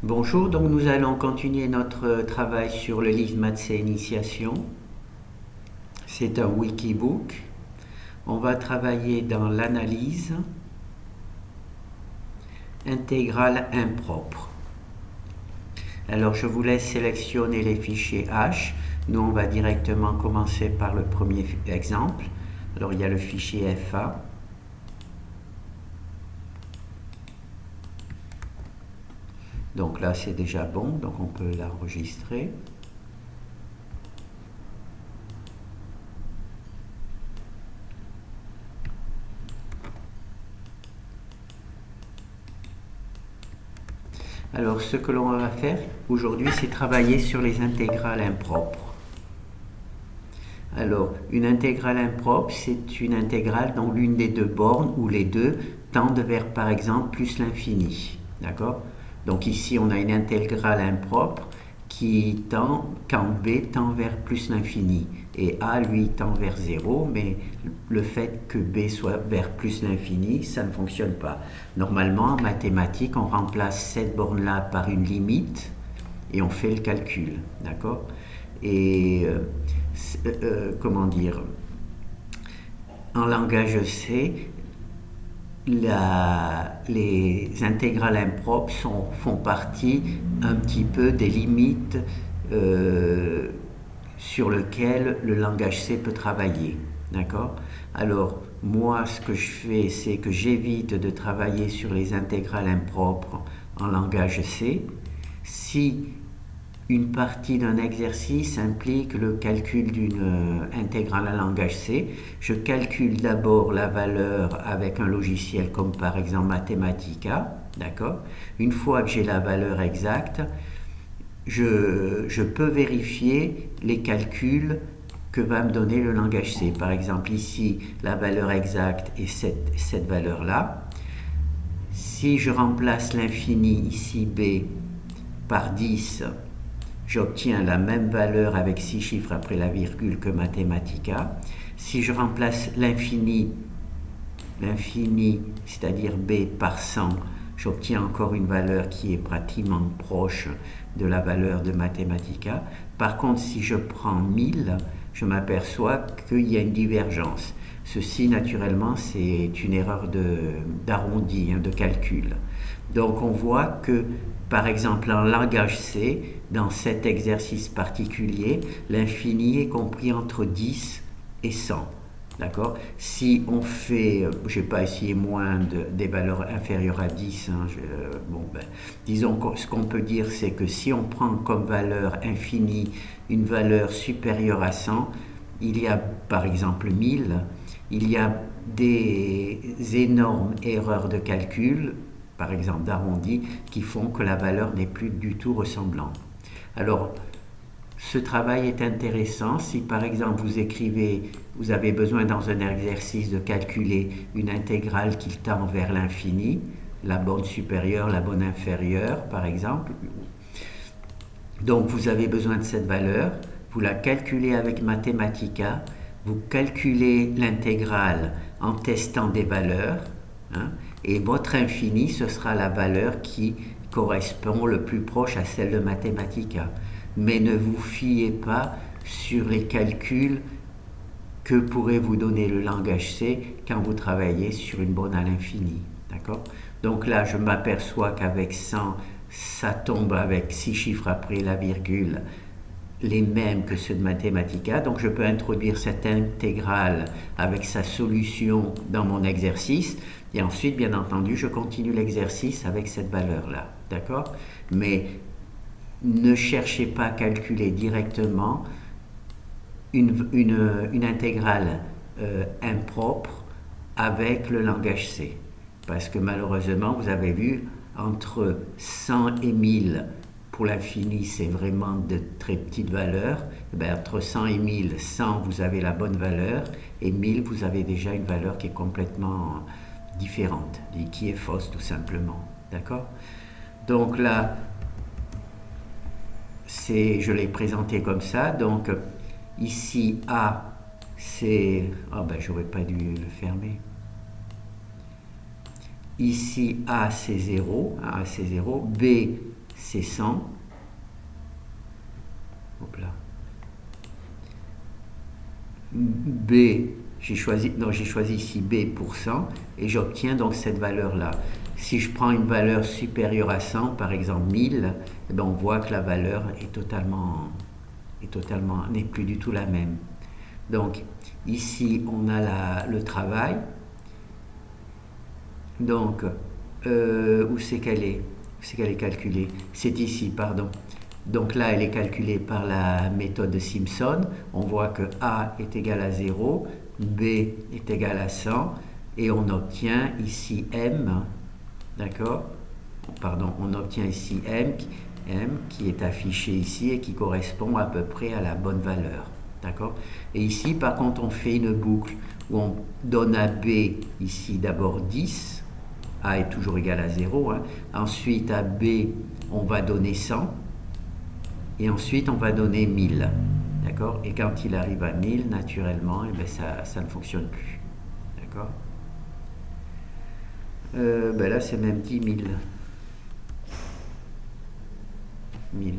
Bonjour, donc nous allons continuer notre travail sur le livre Maths et Initiation. C'est un wikibook. On va travailler dans l'analyse intégrale impropre. Alors je vous laisse sélectionner les fichiers H. Nous on va directement commencer par le premier exemple. Alors il y a le fichier FA. Donc là c'est déjà bon, donc on peut l'enregistrer. Alors ce que l'on va faire aujourd'hui, c'est travailler sur les intégrales impropres. Alors une intégrale impropre, c'est une intégrale dont l'une des deux bornes ou les deux tendent vers par exemple plus l'infini. D'accord? Donc ici on a une intégrale impropre qui tend, quand b tend vers plus l'infini et a lui tend vers 0, mais le fait que b soit vers plus l'infini, ça ne fonctionne pas. Normalement en mathématiques on remplace cette borne là par une limite et on fait le calcul, d'accord? Et comment dire, en langage C, les intégrales impropres font partie un petit peu des limites sur lesquelles le langage C peut travailler. D'accord? Alors, moi, ce que je fais, c'est que j'évite de travailler sur les intégrales impropres en langage C. Si une partie d'un exercice implique le calcul d'une intégrale en langage C. Je calcule d'abord la valeur avec un logiciel comme par exemple Mathematica, d'accord? Une fois que j'ai la valeur exacte, je peux vérifier les calculs que va me donner le langage C. Par exemple, ici, la valeur exacte est cette valeur-là. Si je remplace l'infini, ici B, par 10, j'obtiens la même valeur avec 6 chiffres après la virgule que Mathematica. Si je remplace l'infini, c'est-à-dire b par 100, j'obtiens encore une valeur qui est pratiquement proche de la valeur de Mathematica. Par contre, si je prends 1000, je m'aperçois qu'il y a une divergence. Ceci, naturellement, c'est une erreur d'arrondi, de calcul. Donc on voit que, par exemple, en langage C, dans cet exercice particulier, l'infini est compris entre 10 et 100. D'accord? Si on fait, je n'ai pas essayé des valeurs inférieures à 10, disons que ce qu'on peut dire, c'est que si on prend comme valeur infinie une valeur supérieure à 100, il y a par exemple 1000, il y a des énormes erreurs de calcul, par exemple d'arrondi, qui font que la valeur n'est plus du tout ressemblante. Alors, ce travail est intéressant si par exemple vous avez besoin dans un exercice de calculer une intégrale qui tend vers l'infini, la borne supérieure, la borne inférieure par exemple. Donc vous avez besoin de cette valeur, vous la calculez avec Mathematica, vous calculez l'intégrale en testant des valeurs, et votre infini, ce sera la valeur qui correspond le plus proche à celle de Mathematica. Mais ne vous fiez pas sur les calculs que pourrait vous donner le langage C quand vous travaillez sur une borne à l'infini. D'accord? Donc là, je m'aperçois qu'avec 100, ça tombe avec 6 chiffres après la virgule, les mêmes que ceux de Mathematica. Donc je peux introduire cette intégrale avec sa solution dans mon exercice. Et ensuite, bien entendu, je continue l'exercice avec cette valeur-là. D'accord? Mais ne cherchez pas à calculer directement une intégrale impropre avec le langage C. Parce que malheureusement, vous avez vu, entre 100 et 1000, pour l'infini, c'est vraiment de très petites valeurs. Entre 100 et 1000, 100, vous avez la bonne valeur, et 1000, vous avez déjà une valeur qui est complètement différente, et qui est fausse tout simplement. D'accord? Donc là, je l'ai présenté comme ça. Donc ici A, c'est... j'aurais pas dû le fermer. Ici A c'est 0, B c'est 100. Hop là. B, j'ai choisi ici B pour 100 et j'obtiens donc cette valeur-là. Si je prends une valeur supérieure à 100, par exemple 1000, eh bien on voit que la valeur n'est plus du tout la même. Donc ici on a le travail. Donc où c'est qu'elle est? Où c'est qu'elle est calculée? C'est ici, pardon. Donc là, elle est calculée par la méthode de Simpson. On voit que A est égal à 0, B est égal à 100, et on obtient ici M, d'accord? Pardon, on obtient ici M qui est affiché ici et qui correspond à peu près à la bonne valeur, d'accord? Et ici, par contre, on fait une boucle où on donne à B ici d'abord 10, A est toujours égal à 0, hein. Ensuite, à B, on va donner 100, et ensuite on va donner 1000, d'accord? Et quand il arrive à 1000, naturellement, eh bien, ça ne fonctionne plus, d'accord? Ben là c'est même 10 000. 1000.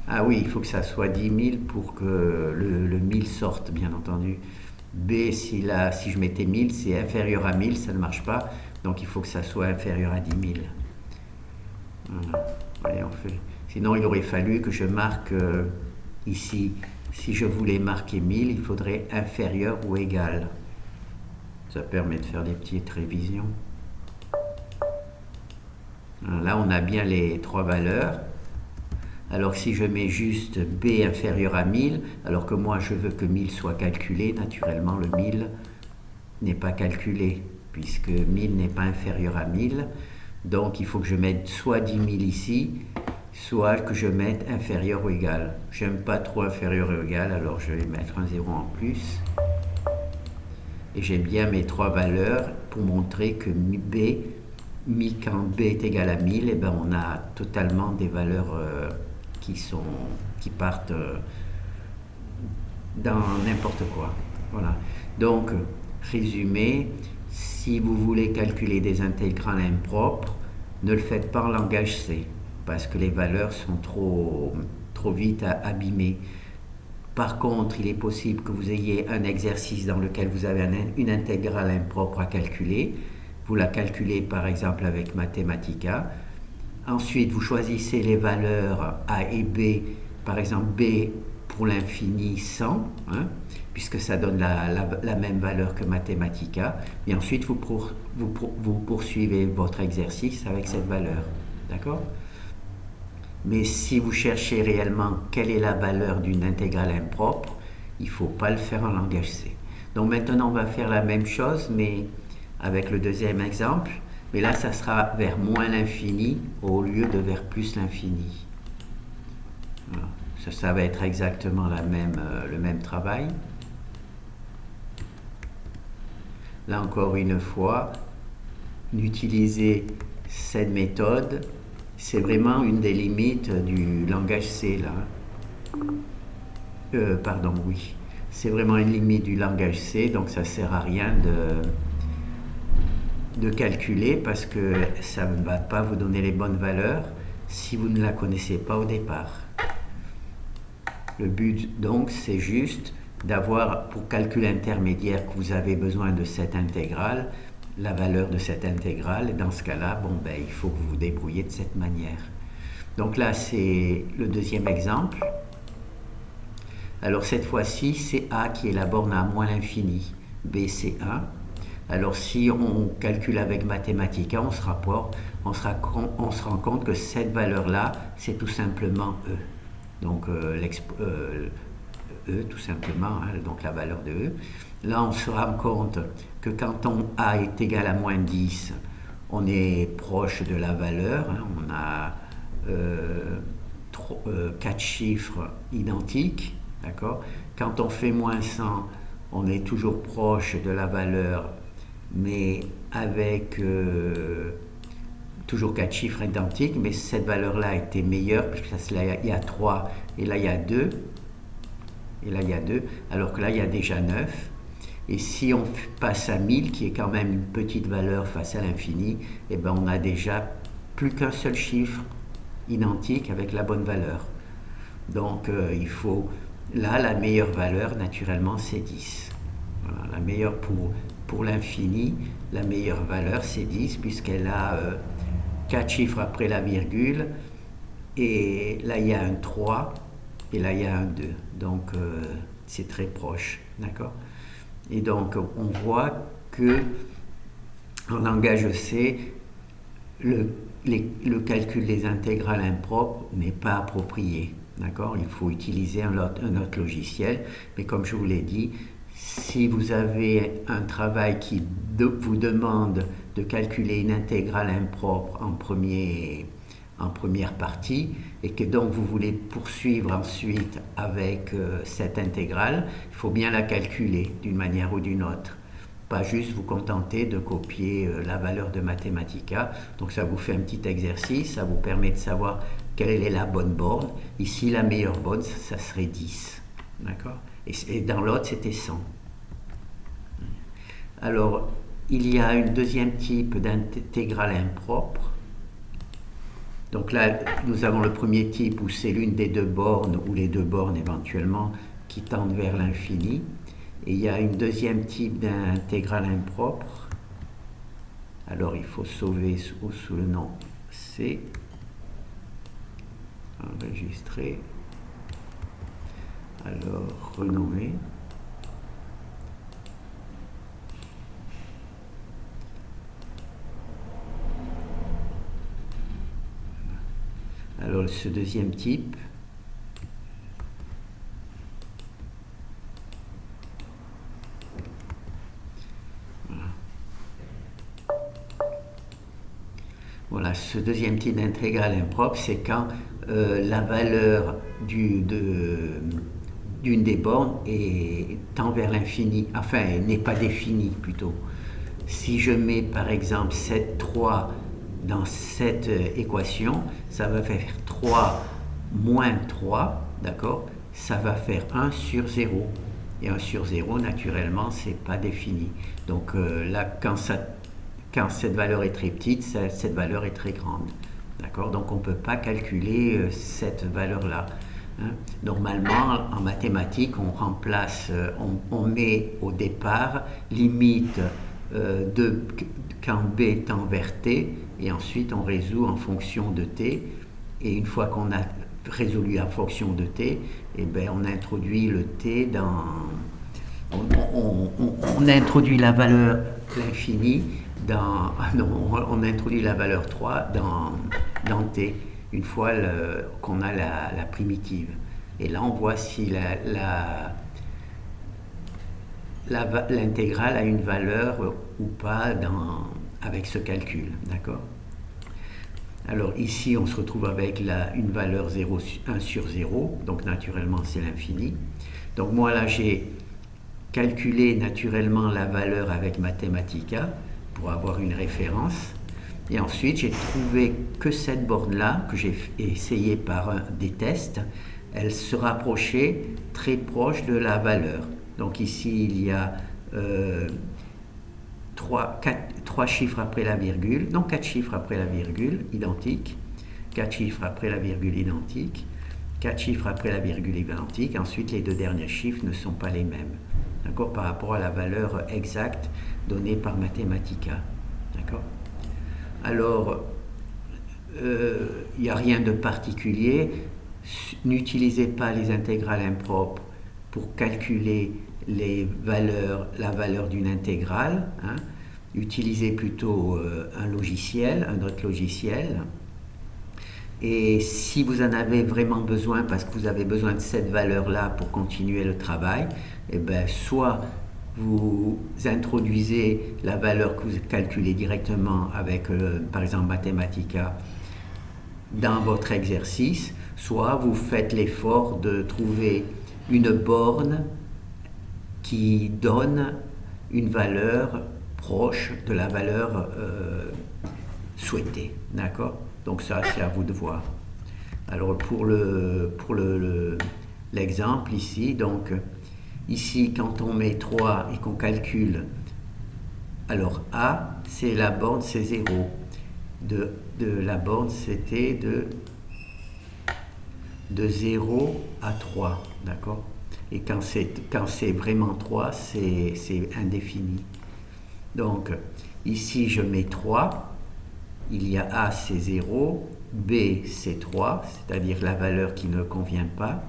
Ah oui, il faut que ça soit 10 000 pour que le 1000 sorte, bien entendu. B, si je mettais 1000, c'est inférieur à 1000, ça ne marche pas. Donc il faut que ça soit inférieur à 10 000. Voilà. Allez, on fait. Sinon, il aurait fallu que je marque ici. Si je voulais marquer 1000, il faudrait inférieur ou égal. Ça permet de faire des petites révisions. Là, on a bien les trois valeurs. Alors si je mets juste B inférieur à 1000, alors que moi je veux que 1000 soit calculé, naturellement le 1000 n'est pas calculé, puisque 1000 n'est pas inférieur à 1000. Donc il faut que je mette soit 10 000 ici, soit que je mette inférieur ou égal. J'aime pas trop inférieur ou égal, alors je vais mettre un 0 en plus. Et j'ai bien mes trois valeurs pour montrer que quand B est égal à 1000, eh ben on a totalement des valeurs qui partent dans n'importe quoi. Voilà. Donc, résumé, si vous voulez calculer des intégrales impropres, ne le faites pas en langage C, parce que les valeurs sont trop vite abîmées. Par contre, il est possible que vous ayez un exercice dans lequel vous avez une intégrale impropre à calculer. Vous la calculez par exemple avec Mathematica. Ensuite, vous choisissez les valeurs A et B. Par exemple, B pour l'infini 100, hein, puisque ça donne la même valeur que Mathematica. Et ensuite, vous poursuivez votre exercice avec cette valeur. D'accord ? Mais si vous cherchez réellement quelle est la valeur d'une intégrale impropre, il ne faut pas le faire en langage C. Donc maintenant, on va faire la même chose, mais avec le deuxième exemple. Mais là, ça sera vers moins l'infini au lieu de vers plus l'infini. Voilà. Ça va être exactement le même travail. Là encore une fois, d'utiliser cette méthode, c'est vraiment une des limites du langage C là. Pardon, oui. C'est vraiment une limite du langage C, donc ça ne sert à rien de calculer parce que ça ne va pas vous donner les bonnes valeurs si vous ne la connaissez pas au départ. Le but donc c'est juste d'avoir pour calcul intermédiaire que vous avez besoin de cette intégrale, la valeur de cette intégrale, et dans ce cas-là, il faut que vous vous débrouillez de cette manière. Donc là c'est le deuxième exemple. Alors cette fois-ci c'est A qui est la borne à moins l'infini, B c'est 1. Alors si on calcule avec Mathematica, on se rend compte que cette valeur-là, c'est tout simplement E. Donc E tout simplement, hein, donc la valeur de E. Là on se rend compte que quand A est égal à moins 10, on est proche de la valeur, hein, on a 4 chiffres identiques, d'accord. Quand on fait moins 100, on est toujours proche de la valeur, mais avec toujours 4 chiffres identiques, mais cette valeur-là était meilleure, puisque là, il y a 3, et là, il y a 2, alors que là, il y a déjà 9. Et si on passe à 1000, qui est quand même une petite valeur face à l'infini, eh ben on a déjà plus qu'un seul chiffre identique avec la bonne valeur. Donc il faut, là la meilleure valeur naturellement c'est 10. Voilà, la meilleure pour l'infini, la meilleure valeur c'est 10 puisqu'elle a 4 chiffres après la virgule, et là il y a un 3 et là il y a un 2. Donc c'est très proche, d'accord? Et donc on voit que en langage C, le calcul des intégrales impropres n'est pas approprié. D'accord? Il faut utiliser un autre logiciel. Mais comme je vous l'ai dit, si vous avez un travail qui vous demande de calculer une intégrale impropre en première partie, et que donc vous voulez poursuivre ensuite avec cette intégrale, il faut bien la calculer d'une manière ou d'une autre. Pas juste vous contenter de copier la valeur de Mathematica. Donc ça vous fait un petit exercice, ça vous permet de savoir quelle est la bonne borne. Ici, la meilleure borne, ça serait 10. D'accord? Et dans l'autre, c'était 100. Alors, il y a un deuxième type d'intégrale impropre. Donc là, nous avons le premier type où c'est l'une des deux bornes, ou les deux bornes éventuellement, qui tendent vers l'infini. Et il y a une deuxième type d'intégrale impropre. Alors il faut sauver sous le nom C. Enregistrer. Alors renommer. Alors ce deuxième type, voilà, ce deuxième type d'intégrale impropre, c'est quand la valeur d'une des bornes tend vers l'infini, enfin n'est pas définie plutôt. Si je mets par exemple 7,3 dans cette équation, ça va faire 3 moins 3, d'accord? Ça va faire 1 sur 0. Et 1 sur 0, naturellement, c'est pas défini. Donc là, quand cette valeur est très petite, cette valeur est très grande. D'accord? Donc on ne peut pas calculer cette valeur-là. Hein? Normalement, en mathématiques, on remplace, on met au départ limite quand B tend vers T, et ensuite on résout en fonction de T. Et une fois qu'on a résolu en fonction de T, eh ben, on introduit le T dans... On introduit la valeur, l'infini, dans... Non, on introduit la valeur 3 dans T, une fois qu'on a la primitive. Et là, on voit si l'intégrale a une valeur ou pas avec ce calcul. D'accord? Alors ici, on se retrouve avec une valeur 1 sur 0, donc naturellement, c'est l'infini. Donc moi, là, j'ai calculé naturellement la valeur avec Mathematica pour avoir une référence. Et ensuite, j'ai trouvé que cette borne-là, que j'ai essayé par des tests, elle se rapprochait très proche de la valeur. Donc ici, il y a 3 chiffres après la virgule, donc 4 chiffres après la virgule, identiques, 4 chiffres après la virgule identique, 4 chiffres après la virgule identique, ensuite les deux derniers chiffres ne sont pas les mêmes, d'accord, par rapport à la valeur exacte donnée par Mathematica. D'accord? Alors, il n'y a rien de particulier. N'utilisez pas les intégrales impropres pour calculer la valeur d'une intégrale. Hein. Utilisez plutôt un autre logiciel. Et si vous en avez vraiment besoin, parce que vous avez besoin de cette valeur-là pour continuer le travail, eh ben, soit vous introduisez la valeur que vous calculez directement avec, par exemple, Mathematica dans votre exercice, soit vous faites l'effort de trouver une borne qui donne une valeur proche de la valeur souhaitée. D'accord? Donc ça, c'est à vous de voir. Alors pour l'exemple ici, donc Ici, quand on met 3 et qu'on calcule, alors A, c'est la borne, c'est 0. De la borne, c'était de 0 à 3, d'accord? Et quand c'est vraiment 3, c'est indéfini. Donc, ici, je mets 3. Il y a A, c'est 0. B, c'est 3, c'est-à-dire la valeur qui ne convient pas.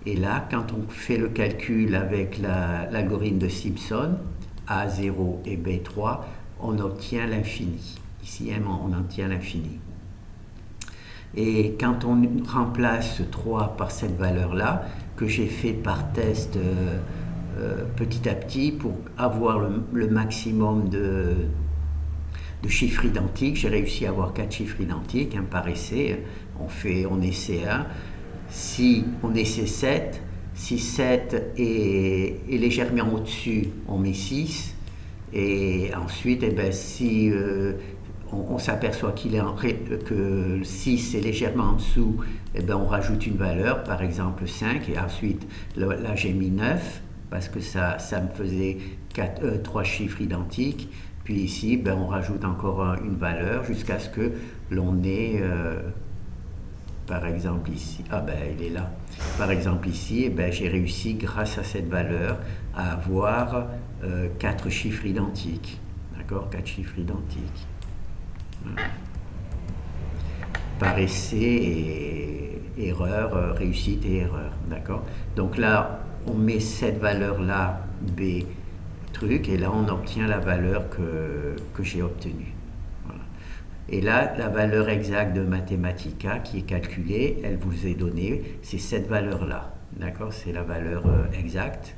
Et là, quand on fait le calcul avec l'algorithme de Simpson, A0 et B3, on obtient l'infini. Ici, on obtient l'infini. Et quand on remplace 3 par cette valeur-là, que j'ai fait par test petit à petit pour avoir le maximum de chiffres identiques, j'ai réussi à avoir 4 chiffres identiques, par essai. On essaie 1. Si on essaie 7, si 7 est légèrement au-dessus, on met 6. Et ensuite, si on s'aperçoit que le 6 est légèrement en dessous, on rajoute une valeur, par exemple 5, et ensuite là j'ai mis 9, parce que ça me faisait 3 chiffres identiques. Puis ici, on rajoute encore une valeur jusqu'à ce que l'on ait, par exemple ici, il est là. Par exemple ici, j'ai réussi, grâce à cette valeur, à avoir 4 chiffres identiques. D'accord? 4 chiffres identiques. Voilà. Par essai et erreur, réussite et erreur. D'accord? Donc là, on met cette valeur-là, B, truc, et là, on obtient la valeur que j'ai obtenue. Voilà. Et là, la valeur exacte de Mathematica qui est calculée, elle vous est donnée, c'est cette valeur-là. D'accord? C'est la valeur exacte.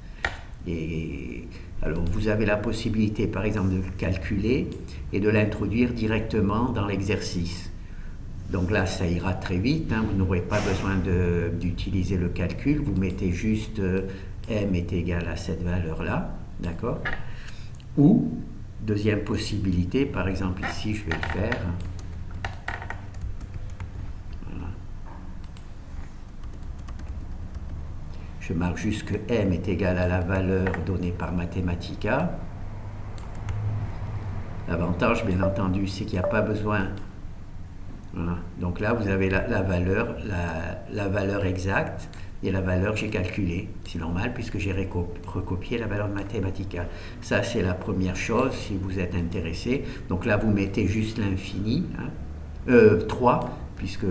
Et alors, vous avez la possibilité, par exemple, de le calculer et de l'introduire directement dans l'exercice. Donc là, ça ira très vite, vous n'aurez pas besoin d'utiliser le calcul, vous mettez juste m est égal à cette valeur-là, d'accord? Ou, deuxième possibilité, par exemple ici, je vais le faire. Voilà. Je marque juste que m est égal à la valeur donnée par Mathematica. L'avantage, bien entendu, c'est qu'il n'y a pas besoin. Voilà. Donc là, vous avez la valeur exacte et la valeur que j'ai calculée. C'est normal puisque j'ai recopié la valeur de Mathematica. Ça, c'est la première chose si vous êtes intéressé. Donc là, vous mettez juste l'infini, 3, puisque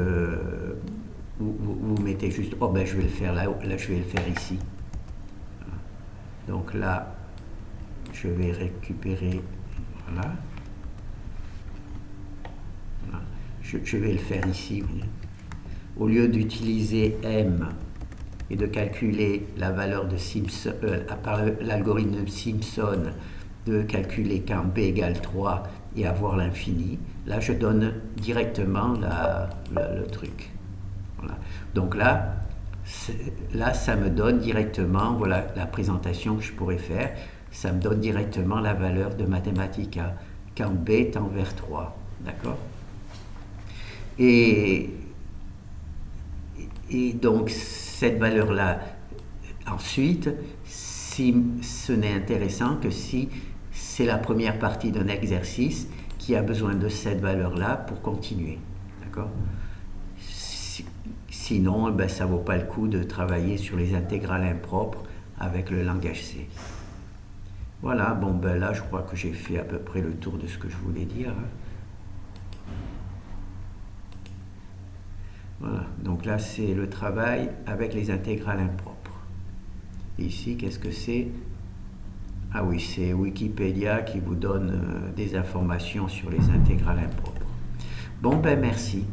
vous mettez juste, je vais le faire là, je vais le faire ici. Voilà. Donc là, je vais récupérer, voilà. Je vais le faire ici. Au lieu d'utiliser m et de calculer la valeur de Simpson, par l'algorithme de Simpson, de calculer quand b égale 3 et avoir l'infini, là je donne directement le truc. Voilà. Donc là, ça me donne directement, voilà la présentation que je pourrais faire, ça me donne directement la valeur de Mathematica quand b tend vers 3. D'accord? Et donc, cette valeur-là, ensuite, si ce n'est intéressant que si c'est la première partie d'un exercice qui a besoin de cette valeur-là pour continuer. D'accord? Sinon, ça ne vaut pas le coup de travailler sur les intégrales impropres avec le langage C. Voilà, là, je crois que j'ai fait à peu près le tour de ce que je voulais dire. Voilà, donc là c'est le travail avec les intégrales impropres. Et ici, qu'est-ce que c'est? Ah oui, c'est Wikipédia qui vous donne des informations sur les intégrales impropres. Merci.